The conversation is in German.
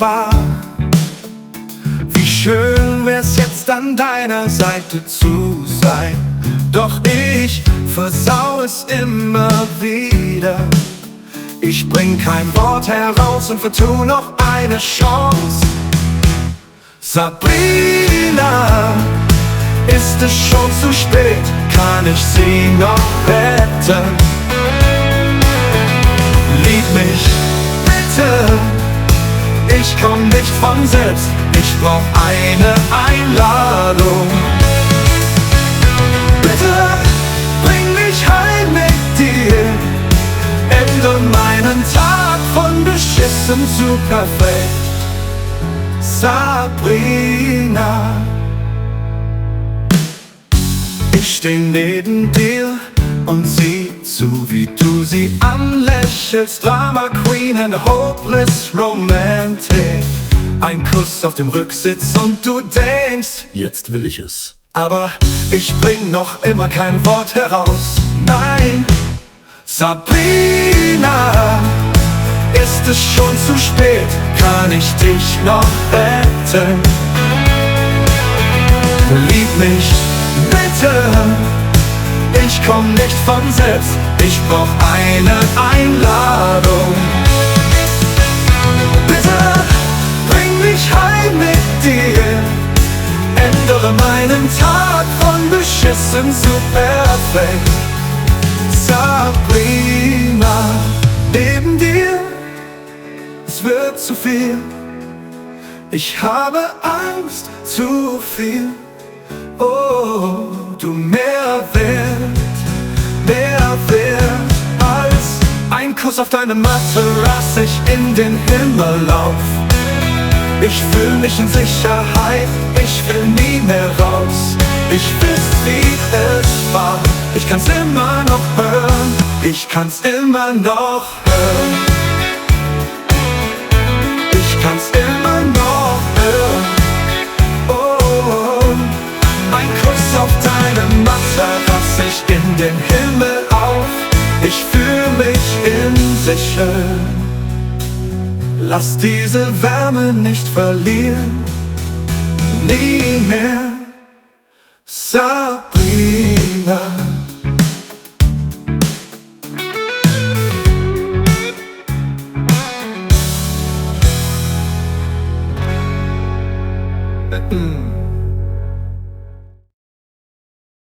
war. Wie schön wär's jetzt an deiner Seite zu sein, doch ich versau es immer wieder. Ich bring kein Wort heraus und vertu noch eine Chance. Sabrina, ist es schon zu spät? Kann ich sie noch retten? Lieb mich bitte, ich komm nicht von selbst, ich brauch eine Einladung. Bitte bring mich heim mit dir, ändere meinen Tag von beschissen zu perfekt. Sabrina, ich steh neben dir und sieh zu, wie du sie anlächelst. Drama Queen and hopeless romantic. Ein Kuss auf dem Rücksitz und du denkst, Jetzt will ich es. aber ich bring noch immer kein Wort heraus. Nein, Sabrina, ist es schon zu spät? Kann ich dich noch retten? Lieb mich bitte, ich komm nicht von selbst, ich brauch eine Einladung. Bitte bring mich heim mit dir, ändere meinen Tag von beschissen zu perfekt. Sabrina, neben dir, es wird zu viel. Ich habe Angst, zu viel. Oh, du mehr wert als ein Kuss auf deine Matte, rass ich in den Himmel auf. Ich fühl mich in Sicherheit, ich will nie mehr raus. Ich weiß, wie es war, ich kann's immer noch hören, ich kann's immer noch hören. Ich kann's immer noch hören. Oh, ein Kuss auf deine Matte, rass ich in den Himmel auf. Ich fühl mich in sicher. Lass diese Wärme nicht verlieren, nie mehr. Sabrina.